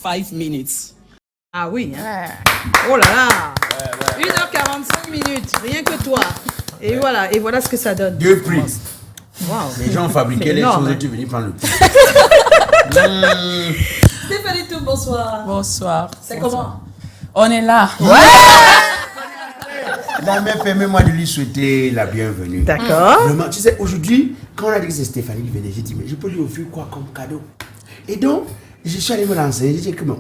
45 minutes. Ah oui, hein. Oh là là, 1h45 minutes, rien que toi. Et voilà ce que ça donne. 2 prix. Wow. Les gens fabriquaient les énorme, choses hein. et tu venais prendre le prix. Stéphanie Toum, bonsoir. Bonsoir. C'est comment? On est là. La mère, permets-moi de lui souhaiter la bienvenue. D'accord. Vraiment, tu sais, aujourd'hui, quand on a dit que c'est Stéphanie qui venait, j'ai dit, mais je peux lui offrir quoi comme cadeau? Et donc, je suis allé me renseigner, j'ai dit que bon,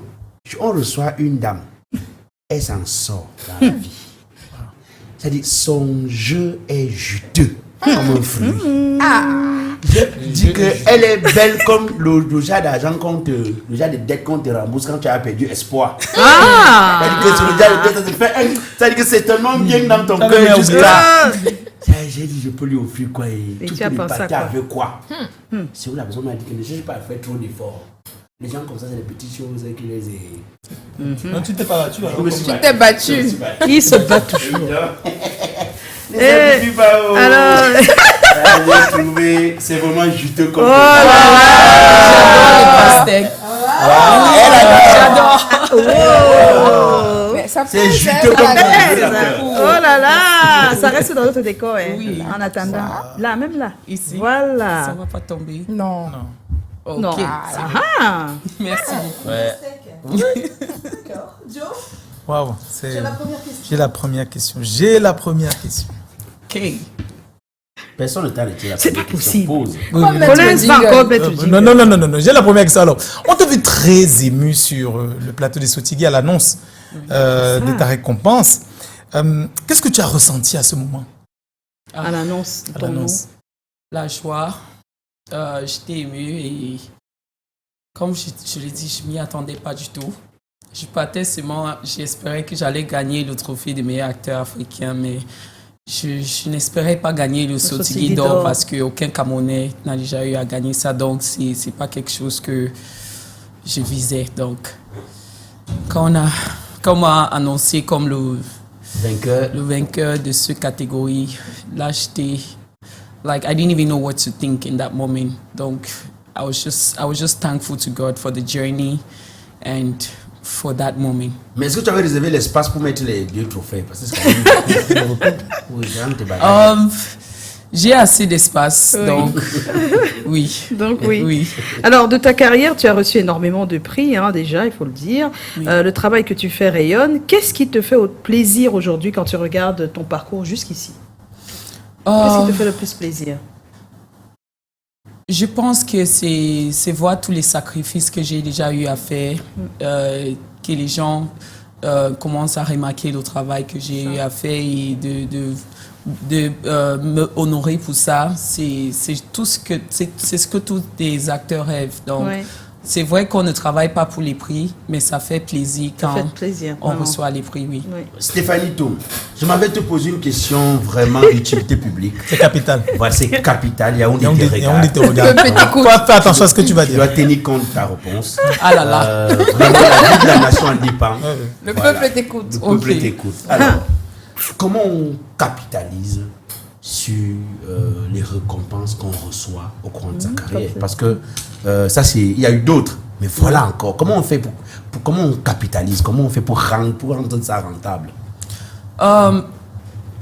on reçoit une dame, elle s'en sort dans la vie. C'est-à-dire, son jeu est juteux, comme un fruit. Je dis qu'elle est belle comme le genre d'argent le genre de dette qu'on te rembourse quand tu as perdu espoir. C'est-à-dire que sur le genre de dette, c'est-à-dire que c'est tellement bien dans ton cœur jusqu'à... J'ai dit, je peux lui offrir quoi et tout tu as peut pensé à partir quoi? avec quoi. C'est où la personne m'a dit que ne cherche pas à faire trop d'efforts. Les gens comme ça, c'est des petites choses qui les... Non, tu t'es pas battu. Alors. Tu t'es battu. Qui se bat toujours. Alors, j'ai trouvé, c'est vraiment juteux comme J'adore les pastèques. J'adore. Mais ça C'est peut juteux être comme la- Oh là là, ça reste dans notre décor, hein. Oui. En attendant. Là, même là. Ici. Voilà. Ça va pas tomber. Non. Ok. Non. Ah. Merci beaucoup. Waouh, j'ai la première question. J'ai la première question. Ok. Personne ne t'a arrêté. C'est pas possible. Collins va encore mettre le jingle. Non. J'ai la première question. Alors, on t'a vu très ému sur le plateau des Sotigui à l'annonce de ta récompense. Qu'est-ce que tu as ressenti à ce moment? À l'annonce de À ton nom. l'annonce. La joie. J'étais émue et comme je l'ai dit, je m'y attendais pas du tout. Je partais seulement, j'espérais que j'allais gagner le trophée de meilleur acteur africain, mais je n'espérais pas gagner le Sotigui d'or parce qu'aucun Camerounais n'a déjà eu à gagner ça, donc c'est pas quelque chose que je visais. Donc, quand on m'a annoncé comme le vainqueur de cette catégorie, là j'étais like I didn't even know what to think in that moment. Donc, I was just thankful to God for the journey and for that moment. Mais est-ce que tu avais réservé l'espace pour mettre les 2 trophées? Parce que c'est quand même... J'ai assez d'espace, Oui. donc oui. Donc oui. Oui. Alors, de ta carrière, tu as reçu énormément de prix, hein, déjà, il faut le dire. Oui. Le travail que tu fais rayonne. Qu'est-ce qui te fait plaisir aujourd'hui quand tu regardes ton parcours jusqu'ici? Qu'est-ce qui te fait le plus plaisir? Je pense que c'est voir tous les sacrifices que j'ai déjà eu à faire, que les gens commencent à remarquer le travail que j'ai eu à faire et de me honorer pour ça. C'est ce que tous les acteurs rêvent. Donc, Ouais. c'est vrai qu'on ne travaille pas pour les prix, mais ça fait plaisir Ça quand fait plaisir, on vraiment. reçoit les prix, oui. Oui. Stéphanie Toum, je m'avais te poser une question vraiment d'utilité publique. C'est capital. Voilà, c'est capital. Il y a un Yaoundé te regarde. Le petit coup. Fais attention à ce que tu vas Tu dire. dois tenir compte de ta réponse. Ah là là. Vraiment, la vie de la nation en dépend. Le Voilà. peuple t'écoute. Le peuple Ok. t'écoute. Alors, comment on capitalise sur les récompenses qu'on reçoit au cours de sa carrière? Parce que ça, il y a eu d'autres. Mais voilà encore. Comment on fait comment on capitalise? Comment on fait pour rendre ça rentable?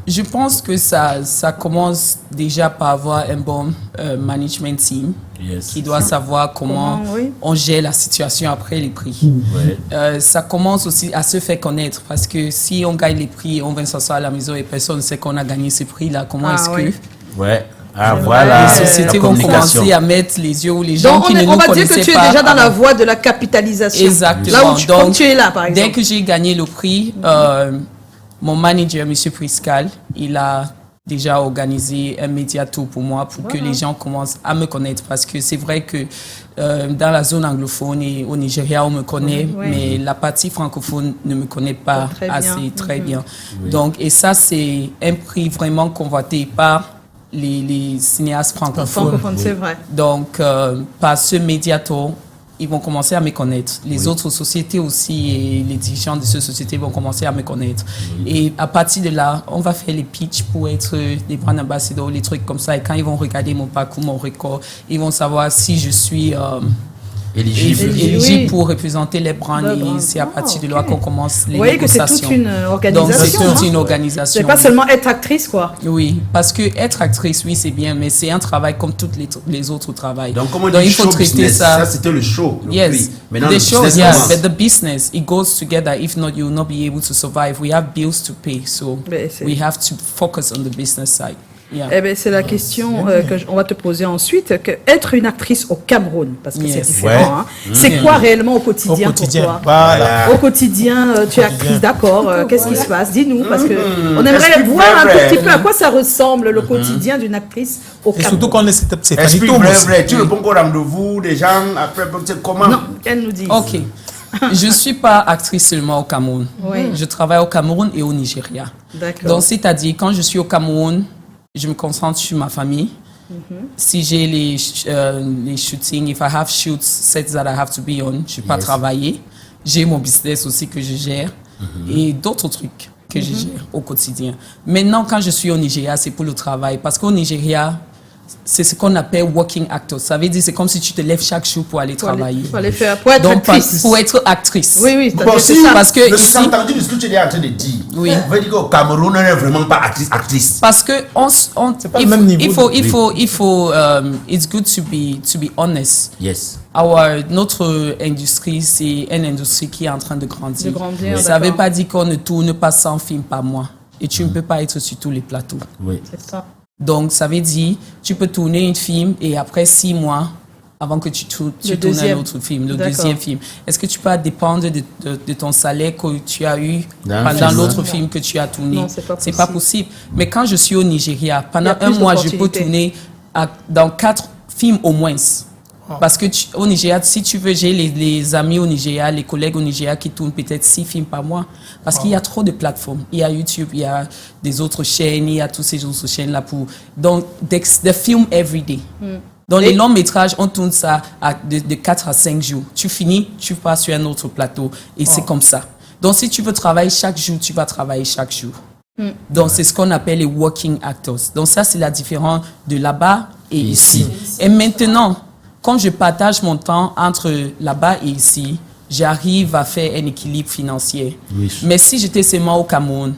Je pense que ça commence déjà par avoir un bon management team qui doit savoir comment oui. on gère la situation après les prix. Ouais. Ça commence aussi à se faire connaître parce que si on gagne les prix, on va s'asseoir à la maison et personne ne sait qu'on a gagné ces prix-là. Comment est-ce oui. que Ouais. Ah, voilà. les sociétés la vont communication. commencer à mettre les yeux où les gens Donc, qui ne on nous va dire connaissaient que tu es pas déjà dans la avant. voie de la capitalisation. Exactement. Là où comme Donc, tu es là, par exemple. dès que j'ai gagné le prix, mon manager, M. Priscal, il a déjà organisé un média tour pour moi pour que les gens commencent à me connaître. Parce que c'est vrai que dans la zone anglophone et au Nigeria, on me connaît, Oui. mais la partie francophone ne me connaît pas Très bien. assez très bien. Donc, et ça, c'est un prix vraiment convoité par les cinéastes francophones. Francophone, c'est vrai. Donc, par ce médiator, ils vont commencer à me connaître. Les autres sociétés aussi et les dirigeants de ces sociétés vont commencer à me connaître. Et à partir de là, on va faire les pitchs pour être des brand ambassadeurs, les trucs comme ça. Et quand ils vont regarder mon parcours, mon record, ils vont savoir si je suis éligibles pour représenter les brands. Et c'est à partir de là qu'on commence les négociations. Vous voyez que c'est toute une organisation. Donc, c'est toute une organisation. C'est pas seulement être actrice, quoi. Oui, parce que être actrice, oui, c'est bien, mais c'est un travail comme tous les autres travails. Donc, comment il faut traiter business, ça, c'était le show. Yes, the show, yeah, but the business, it goes together. If not, you will not be able to survive. We have bills to pay, so we have to focus on the business side. Yeah. Eh ben, c'est la question qu'on va te poser ensuite. Être une actrice au Cameroun, parce que c'est différent. Hein. C'est quoi réellement au quotidien pour toi? Voilà. Au quotidien, tu es actrice, d'accord. Qu'est-ce qui se passe? Dis-nous, parce que on aimerait voir un tout petit peu à quoi ça ressemble le quotidien d'une actrice au Cameroun. Et surtout quand on est Est-ce vrai, tu réponds au rendez-vous des gens après, comment? Non, elle nous dit. Ok. Je ne suis pas actrice seulement au Cameroun. Oui. Je travaille au Cameroun et au Nigeria. D'accord. Donc, c'est-à-dire, quand je suis au Cameroun, je me concentre sur ma famille. Si j'ai les shootings, if I have shoots, sets that I have to be on, je ne vais pas travailler. J'ai mon business aussi que je gère et d'autres trucs que je gère au quotidien. Maintenant, quand je suis au Nigeria, c'est pour le travail. Parce qu'au Nigeria, c'est ce qu'on appelle working actor. Ça veut dire c'est comme si tu te lèves chaque jour pour aller travailler. Pour être actrice. Pour être actrice. Oui, c'est ça. Parce que ici, j'ai entendu ce que tu es en train de dire. Oui. On veut dire qu'au Cameroun, on n'est vraiment pas actrice. Parce que c'est pas le même niveau. Il faut it's good to be honest. Yes. Notre industrie, c'est une industrie qui est en train de grandir. Ça ne veut pas dire qu'on ne tourne pas 100 films par mois. Et tu ne peux pas être sur tous les plateaux. Oui. C'est ça. Donc, ça veut dire, tu peux tourner un film et après 6 mois, avant que tu tournes un autre film, le deuxième film. Est-ce que tu peux dépendre de ton salaire que tu as eu pendant l'autre film que tu as tourné? Non, c'est pas possible. Mais quand je suis au Nigeria, pendant un mois, je peux tourner dans 4 films au moins. Parce que au Nigeria, si tu veux, j'ai les amis au Nigeria, les collègues au Nigeria qui tournent peut-être 6 films par mois. Parce qu'il y a trop de plateformes. Il y a YouTube, il y a des autres chaînes, il y a tous ces autres chaînes-là pour... Donc, des films every day. Dans les longs métrages, on tourne ça de 4 à 5 jours. Tu finis, tu pars sur un autre plateau. Et c'est comme ça. Donc, si tu veux travailler chaque jour, tu vas travailler chaque jour. Donc, c'est ce qu'on appelle les working actors. Donc, ça, c'est la différence de là-bas et ici. Et maintenant... Quand je partage mon temps entre là-bas et ici, j'arrive à faire un équilibre financier. Oui. Mais si j'étais seulement au Cameroun,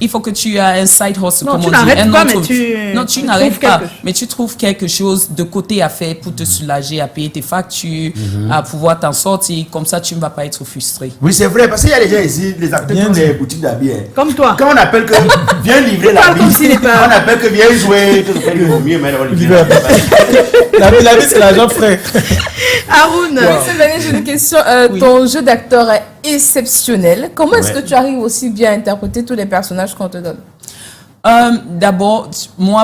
il faut que tu aies un side hustle, comme on dit. Non, tu n'arrêtes pas, mais tu trouves quelque chose de côté à faire pour te soulager, à payer tes factures, à pouvoir t'en sortir. Comme ça, tu ne vas pas être frustré. Oui, c'est vrai, parce qu'il y a des gens ici, les acteurs des boutiques d'habits. Comme toi. Quand on appelle que viens livrer l'habit, on appelle que viens jouer, il vaut mieux, mais on livre l'habit, c'est l'argent frais. Haroun, cette année, j'ai une question. Ton jeu d'acteur est exceptionnel. Comment est-ce que tu arrives aussi bien à interpréter tous les personnages qu'on te donne? D'abord,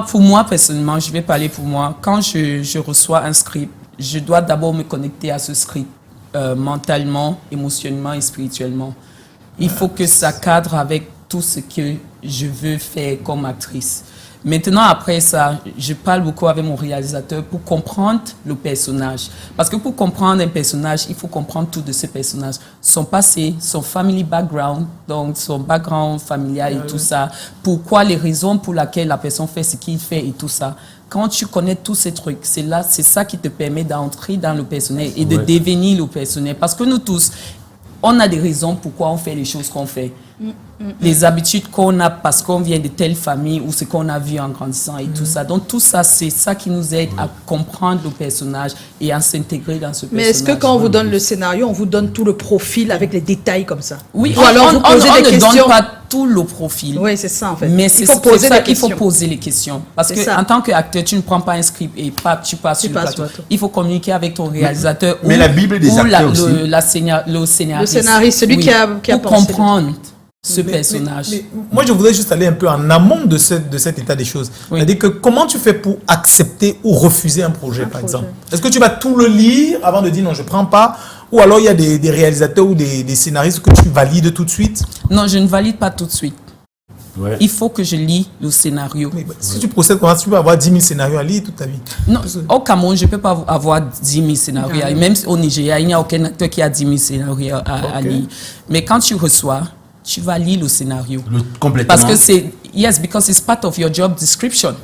pour moi personnellement, je vais parler pour moi. Quand je reçois un script, je dois d'abord me connecter à ce script mentalement, émotionnellement et spirituellement. Il faut que ça cadre avec tout ce que je veux faire comme actrice. Maintenant, après ça, je parle beaucoup avec mon réalisateur pour comprendre le personnage. Parce que pour comprendre un personnage, il faut comprendre tout de ce personnage. Son passé, son family background, donc son background familial et tout ça. Pourquoi, les raisons pour lesquelles la personne fait ce qu'il fait et tout ça. Quand tu connais tous ces trucs, c'est ça qui te permet d'entrer dans le personnage et de devenir le personnage. Parce que nous tous, on a des raisons pourquoi on fait les choses qu'on fait. Les habitudes qu'on a parce qu'on vient de telle famille ou ce qu'on a vu en grandissant et tout ça. Donc tout ça, c'est ça qui nous aide à comprendre le personnage et à s'intégrer dans ce personnage. Mais est-ce que quand on vous donne le scénario, on vous donne tout le profil avec les détails comme ça? Oui, alors on ne donne pas tout le profil. Oui, c'est ça en fait. Mais il faut poser les questions. Parce qu'en tant qu'acteur, tu ne prends pas un script et tu passes sur le plateau. Il faut communiquer avec ton réalisateur ou la Bible des acteurs aussi. Le scénariste. Le scénariste, celui qui a pour comprendre ce personnage. Mais moi, je voudrais juste aller un peu en amont de cet état des choses. C'est-à-dire que comment tu fais pour accepter ou refuser un projet, par exemple? Est-ce que tu vas tout le lire avant de dire non, je ne prends pas? Ou alors il y a des réalisateurs ou des scénaristes que tu valides tout de suite? Non, je ne valide pas tout de suite. Ouais. Il faut que je lis le scénario. Mais si tu procèdes comment tu peux avoir 10 000 scénarios à lire toute ta vie? Non, au Cameroun, je ne peux pas avoir 10 000 scénarios. Et même au Nigeria, il n'y a aucun acteur qui a 10 000 scénarios à lire. Mais quand tu reçois, tu vas lire le scénario. Complètement. Parce que because it's part of your job description.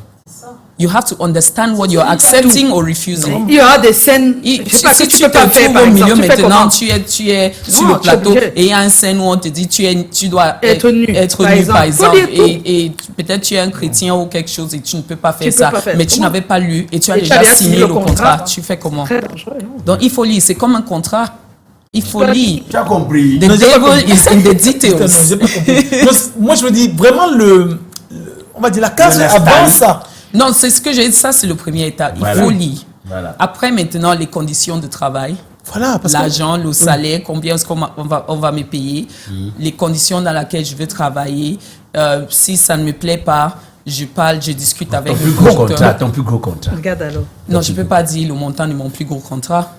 you have to understand what you're accepting or refusing. Il y aura des scènes Si tu peux pas te faire, trouves par au milieu exemple. Tu fais maintenant, comment? tu es sur Non, le tu es plateau obligé. et il y a une scène où on te dit tu dois Être nu, par exemple. Faut dire tout. Et peut-être tu es un chrétien ou quelque chose et tu ne peux pas faire Tu peux ça. pas faire. Mais tu Comment? n'avais pas lu et tu as Et tu déjà avais signé le contrat. contrat. Tu fais comment? Très dangereux, non? Donc il faut lire. C'est comme un contrat. Il faut lire. Tu as compris. The devil is in the Non, details. j'ai pas compris. Moi, je me dis vraiment on va dire la case Le avant style. ça. Non, c'est ce que j'ai dit. Ça, c'est le premier état. Il Voilà. faut lire. Voilà. Après, maintenant, les conditions de travail. Voilà, parce que L'argent, le salaire, combien est-ce qu'on va me payer, les conditions dans lesquelles je veux travailler. Si ça ne me plaît pas, je parle, je discute avec Ton le plus gros producteur. contrat, ton plus gros contrat. Regarde alors. Non, je ne peux pas dire le montant de mon plus gros contrat.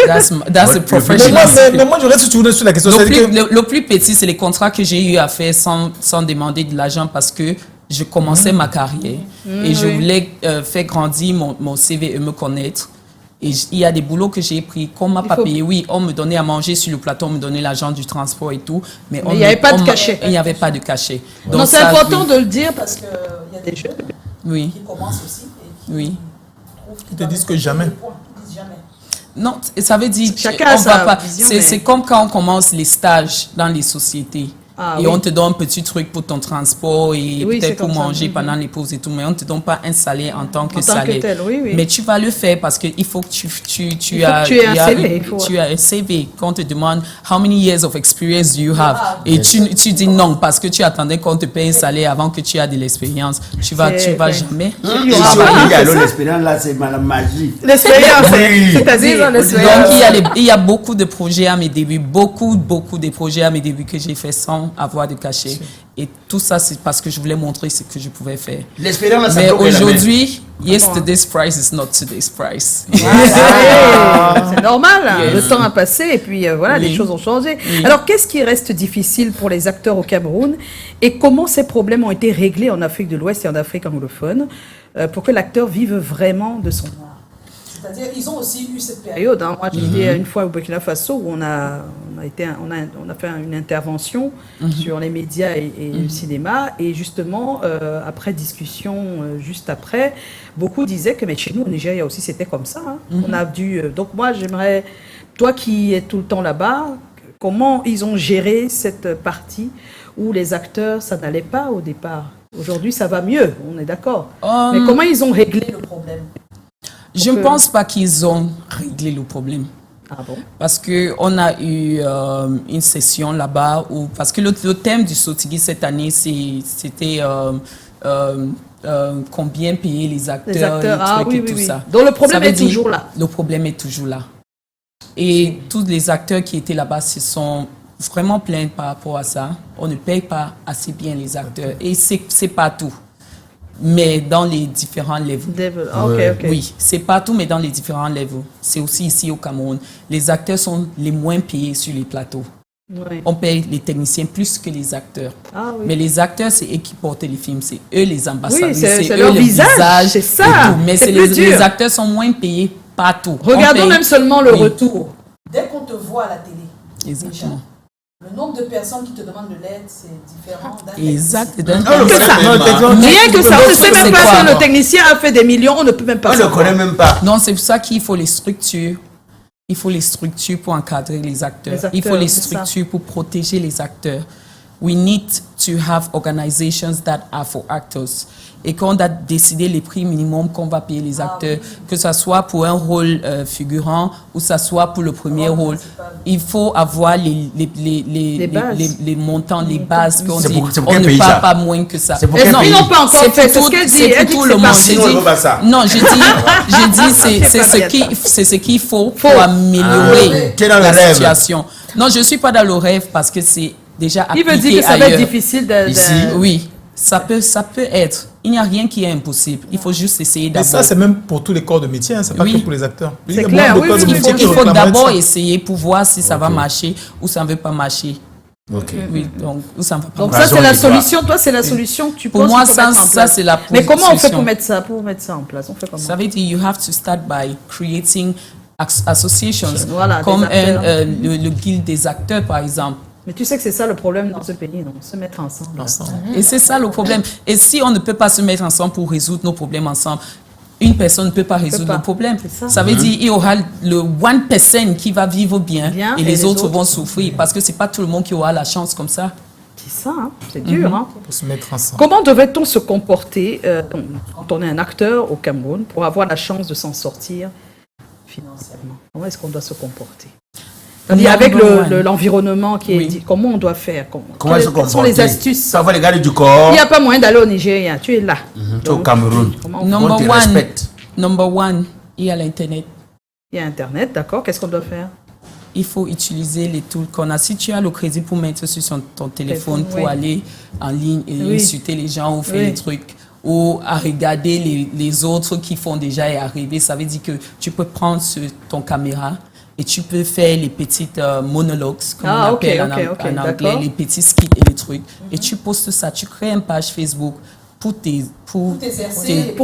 That's a Le professional secret. mais moi, je reste toujours sur la question. Le C'est-à-dire plus, le plus petit, c'est les contrats que j'ai eu à faire sans demander de l'argent parce que je commençais ma carrière et je voulais faire grandir mon CV et me connaître. Et il y a des boulots que j'ai pris, qu'on m'a pas payé. Oui, on me donnait à manger sur le plateau, on me donnait l'argent du transport et tout. Mais il n'y avait pas de cachet. Il n'y avait pas de cachet. Non, c'est ça, important oui. de le dire parce qu'il y a des jeunes Oui, qui commencent aussi et qui oui. ils te disent que jamais. disent jamais. Non, ça veut dire Chacun a on sa va pas. vision, C'est mais- c'est comme quand on commence les stages dans les sociétés. Ah, Et oui. on te donne un petit truc pour ton transport et Oui, c'est peut-être pour comme ça. manger Mhm. pendant les pauses et tout, mais on ne te donne pas un salaire en tant que En tant que salaire. tel, oui, oui. Mais tu vas le faire parce qu'il faut que tu Il faut as, que tu aies un il y a CV, une- il faut- tu as un CV. Quand on te demande how many years of experience do you have Ah, et tu dis non parce que tu attendais qu'on te paye un salaire avant que tu aies de l'expérience. Tu vas C'est- jamais. Il y aura Ici, pas, on dit, c'est alors, ça. l'espérance, là, c'est la magie. L'expérience, Oui. c'est-à-dire Donc, il y a beaucoup de projets à mes débuts, beaucoup de projets à mes débuts que j'ai fait sans avoir de cachet. Et tout ça, c'est parce que je voulais montrer ce que je pouvais faire. L'espérance, là, ça Mais bloque la main. aujourd'hui, yesterday's price is not today's price. c'est normal, hein. Yes. Le temps a passé et puis voilà, Oui. les choses ont changé. Oui. Alors, qu'est-ce qui reste difficile pour les acteurs au Cameroun et comment ces problèmes ont été réglés en Afrique de l'Ouest et en Afrique anglophone pour que l'acteur vive vraiment de son art? C'est-à-dire, ils ont aussi eu cette période. Hein. Moi, j'étais une fois au Burkina Faso où on a fait une intervention sur les médias et le cinéma. Et justement, après discussion, juste après, beaucoup disaient que mais chez nous, au Nigeria aussi, c'était comme ça. Hein. On a dû. Donc moi, j'aimerais, toi qui es tout le temps là-bas, comment ils ont géré cette partie où les acteurs, ça n'allait pas au départ. Aujourd'hui, ça va mieux, on est d'accord. Mais comment ils ont réglé le problème? Je ne pense pas qu'ils ont réglé le problème. Ah bon? Parce qu'on a eu une session là-bas parce que le thème du Sotigi cette année, c'était combien payer les acteurs, les ah trucs oui, et oui, tout oui. ça. Donc le problème Ça veut est dire, toujours là. Le problème est toujours là. Et tous les acteurs qui étaient là-bas se sont vraiment plaints par rapport à ça. On ne paye pas assez bien les acteurs. Et c'est pas tout. Mais dans les différents levels. Ok. Oui, c'est partout, mais dans les différents levels. C'est aussi ici au Cameroun. Les acteurs sont les moins payés sur les plateaux. Oui. On paye les techniciens plus que les acteurs. Ah oui. Mais les acteurs, c'est eux qui portent les films. C'est eux les ambassadeurs. Oui, c'est eux leur le visage, c'est ça. et tout. Mais C'est c'est plus dur. les acteurs sont moins payés partout. On Regardons paye- même seulement le Oui. retour. Dès qu'on te voit à la télé, Exactement. le nombre de personnes qui te demandent de l'aide, c'est différent d'un Exact. Rien que ça, on ne sait même C'est pas quoi? si le technicien a fait des millions, on ne peut même pas On ne savoir. connaît même pas. Non, c'est pour ça qu'il faut les structures. Il faut les structures pour encadrer les acteurs. Les acteurs, Il faut les c'est ça. structures pour protéger les acteurs. We need to have organizations that are for actors. Et quand on a décidé les prix minimum qu'on va payer les acteurs, que ce soit pour un rôle figurant ou que ce soit pour le premier rôle, il faut avoir les montants, les bases qu'on C'est dit. pour- c'est pour On quel ne pays, parle ça? pas moins que ça. C'est pour Est-ce quel Non, qu'ils pays? n'ont pas encore c'est fait? pour C'est ce tout- qu'elle dit. c'est Elle pour dit tout que le c'est monde. pas- Sinon, on ne veut pas ça. Non, j'ai dit, c'est ce qu'il faut pour améliorer Tu es dans le la rêve. situation. Non, je ne suis pas dans le rêve parce que c'est déjà Il appliqué veut dire que ça va être ailleurs. difficile de... Ici. Oui, ça peut être. Il n'y a rien qui est impossible. Il faut juste essayer Et d'abord. ça, c'est même pour tous les corps de métier, hein, c'est pas Oui. que pour les acteurs. Il y a C'est beaucoup clair, de oui, corps de oui, métier oui, qui Il faut réclameraient d'abord ça. essayer pour voir si ça va marcher ou ça ne veut pas marcher. Ok. Oui, donc, ou ça ne va pas Donc marcher. ça, c'est la Raison de solution. Toi, c'est la solution que tu Pour penses moi, qu'il faut mettre en ça place. c'est la Mais comment on fait solution. pour mettre ça en place? On fait comment? Ça veut dire you have to start by creating associations Voilà, comme des acteurs. le guild des acteurs par exemple. Mais tu sais que c'est ça le problème dans ce pays, donc se mettre ensemble. Et c'est ça le problème. Et si on ne peut pas se mettre ensemble pour résoudre nos problèmes ensemble, une personne ne peut pas résoudre nos problèmes. Ça veut dire qu'il y aura le one person qui va vivre bien et les autres vont souffrir parce que c'est pas tout le monde qui aura la chance comme ça. C'est ça, hein? C'est dur. Hein? Pour se mettre ensemble. Comment devrait-on se comporter quand on est un acteur au Cameroun pour avoir la chance de s'en sortir financièrement? Comment est-ce qu'on doit se comporter? Avec l'environnement qui est dit, comment on doit faire? Comment se comporter? Quelles sont les astuces? Ça va les garder du corps. Il n'y a pas moyen d'aller au Nigeria, tu es là. Tu es au Cameroun. Number one, il y a l'Internet. Il y a Internet, d'accord. Qu'est-ce qu'on doit faire? Il faut utiliser les tools qu'on a. Si tu as le crédit pour mettre sur ton téléphone pour aller en ligne et insulter les gens ou faire des trucs, ou à regarder les autres qui font déjà et arriver, ça veut dire que tu peux prendre ton caméra et tu peux faire les petites monologues, comme on appelle en anglais, les petits skits et les trucs. Et tu postes ça, tu crées une page Facebook pour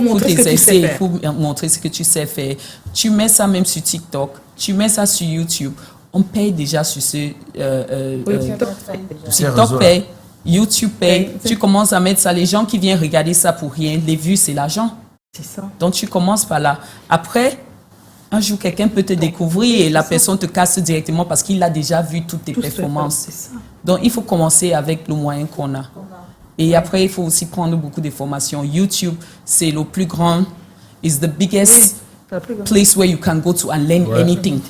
montrer ce que tu sais faire. Tu mets ça même sur TikTok, tu mets ça sur YouTube. On paye déjà sur ce... TikTok paye, YouTube paye. Tu commences à mettre ça. Les gens qui viennent regarder ça pour rien, les vues, c'est l'argent. C'est ça. Donc, tu commences par là. Après, un jour, quelqu'un peut te découvrir et la personne te casse directement parce qu'il a déjà vu toutes tes performances. Donc, il faut commencer avec le moyen qu'on a. Et après, il faut aussi prendre beaucoup de formations. YouTube, c'est le plus grand, is the biggest place where you can go to and learn anything.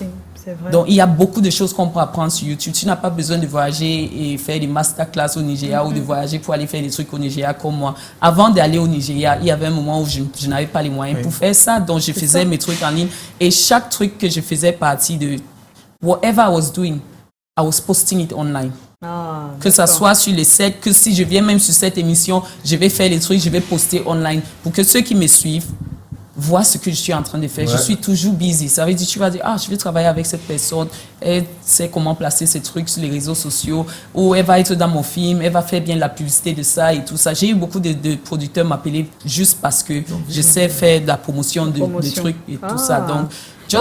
Donc, il y a beaucoup de choses qu'on peut apprendre sur YouTube. Tu n'as pas besoin de voyager et faire des masterclass au Nigeria ou de voyager pour aller faire des trucs au Nigeria comme moi. Avant d'aller au Nigeria, il y avait un moment où je n'avais pas les moyens pour faire ça. Donc, je faisais mes trucs en ligne. Et chaque truc que je faisais partie de whatever I was doing, I was posting it online. Que ça soit sur les sites, que si je viens même sur cette émission, je vais faire les trucs, je vais poster online pour que ceux qui me suivent voient ce que je suis en train de faire. Je suis toujours busy. Ça veut dire, tu vas dire, je vais travailler avec cette personne, elle sait comment placer ces trucs sur les réseaux sociaux, ou elle va être dans mon film, elle va faire bien la publicité de ça et tout ça. J'ai eu beaucoup de producteurs m'appeler juste parce que je sais faire de la promotion de trucs et tout ça. Donc,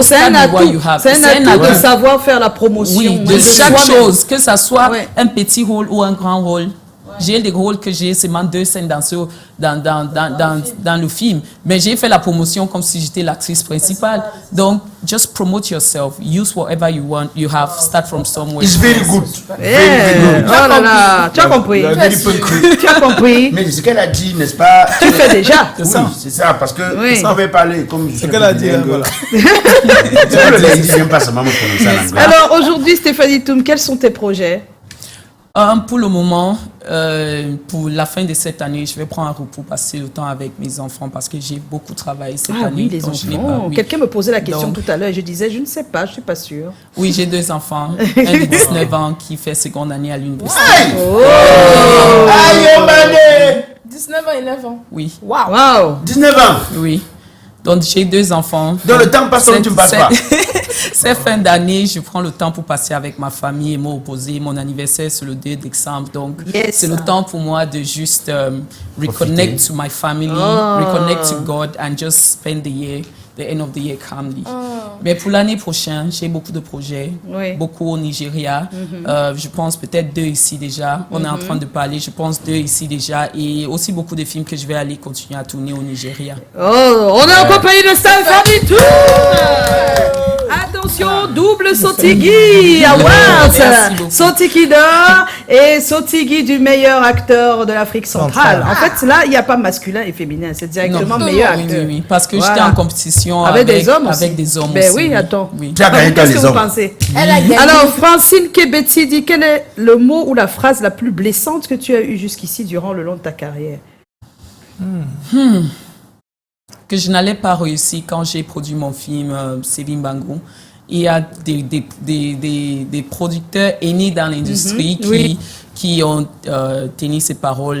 c'est un atout de savoir faire la promotion. Oui, de chaque chose, que ça soit un petit rôle ou un grand rôle. J'ai des rôles que j'ai seulement 2 scènes dans le film. Mais j'ai fait la promotion comme si j'étais l'actrice principale. Donc, just promote yourself. Use whatever you have. Start from somewhere. It's very good. Oh là là, tu as compris. Tu as compris. Mais ce qu'elle a dit, n'est-ce pas? Tu fais déjà. Oui, c'est ça. Parce que ça avait parlé comme ce qu'elle a dit. Voilà. J'aime pas seulement me prononcer en anglais. Alors, aujourd'hui, Stéphanie Toum, quels sont tes projets? Pour le moment, pour la fin de cette année, je vais prendre un repos, passer le temps avec mes enfants parce que j'ai beaucoup travaillé cette année. Oui, les enfants. Quelqu'un me posait la question tout à l'heure et je disais, je ne sais pas, je ne suis pas sûre. Oui, j'ai 2 enfants. Un de 19 ans qui fait seconde année à l'université. Aïe, 19 ans et 9 ans. Oui. Wow. 19 ans. Oui. Donc, j'ai 2 enfants. Dans le temps passe comme tu ne passes pas. Cette fin d'année, je prends le temps pour passer avec ma famille et me reposer. Mon anniversaire, c'est le 2 décembre. Donc, c'est le temps pour moi de juste reconnect to my family, reconnect to God and just spend the end of the year calmly. Mais pour l'année prochaine, j'ai beaucoup de projets, beaucoup au Nigeria. Je pense peut-être 2 ici déjà. On est en train de parler, je pense 2 ici déjà. Et aussi beaucoup de films que je vais aller continuer à tourner au Nigeria. On est en compagnie de Stéphanie Toum. Attention, double Sotigui Awards. Sotigui d'or et Sotigui du meilleur acteur de l'Afrique centrale. En fait, là, il n'y a pas masculin et féminin. C'est directement meilleur acteur. Oui, parce que j'étais en compétition avec des hommes aussi. Oui, attends. Tu as gagné dans les hommes. Elle a gagné. Alors, Francine Kebeti dit, quel est le mot ou la phrase la plus blessante que tu as eue jusqu'ici durant le long de ta carrière? Que je n'allais pas réussir quand j'ai produit mon film Sevin Bango. Il y a des producteurs aînés dans l'industrie qui ont tenu ces paroles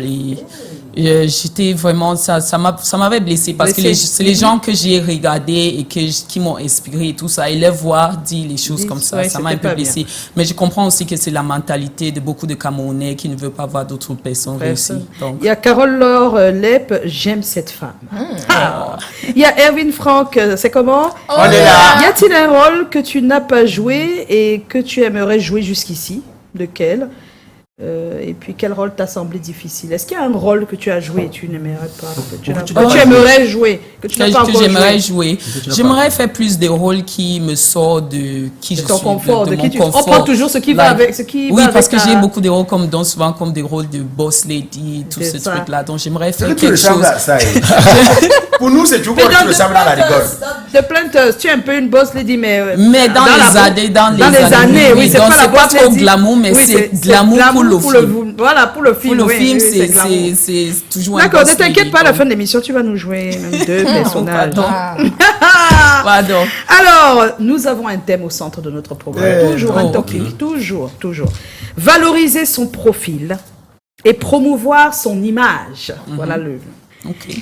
et j'étais vraiment, ça m'avait blessé parce que c'est les gens que j'ai regardés et qui m'ont inspiré et tout ça, et les voir dire les choses comme ça, ça m'a un peu blessé. Mais je comprends aussi que c'est la mentalité de beaucoup de Camerounais qui ne veulent pas voir d'autres personnes réussir. Donc. Il y a Carole-Laure Lepp, j'aime cette femme. Il y a Erwin Franck, c'est comment? On est là. Y a-t-il un rôle que tu n'as pas joué et que tu aimerais jouer jusqu'ici? Lequel? Et puis, quel rôle t'a semblé difficile? Est-ce qu'il y a un rôle que tu as joué et tu n'aimerais pas, que tu aimerais jouer, que tu n'as pas encore j'aimerais jouer. J'aimerais faire plus des rôles qui me sortent de qui de je ton suis, confort, de de mon qui confort. on prend toujours ce qui va avec, ce qui oui, va parce avec que j'ai beaucoup de rôles souvent comme des rôles de boss lady, tout C'est ce ça. truc-là. Donc j'aimerais C'est faire que tu quelque chose. ressembles à ça. Pour nous, c'est toujours que tu ressembles à la rigole. De planteuse, tu es un peu une boss lady, mais dans les années, oui, c'est donc pas la c'est pas boss trop lady. glamour, mais Oui, c'est glamour pour le film. Voilà, pour le film. Pour le oui, film, oui, glamour. c'est toujours un D'accord, ne boss t'inquiète lady, pas, à la donc. fin de l'émission, tu vas nous jouer même deux personnages. Pardon. Pardon. Alors, nous avons un thème au centre de notre programme. Toujours un topic, toujours. Valoriser son profil et promouvoir son image. Voilà le... Ok.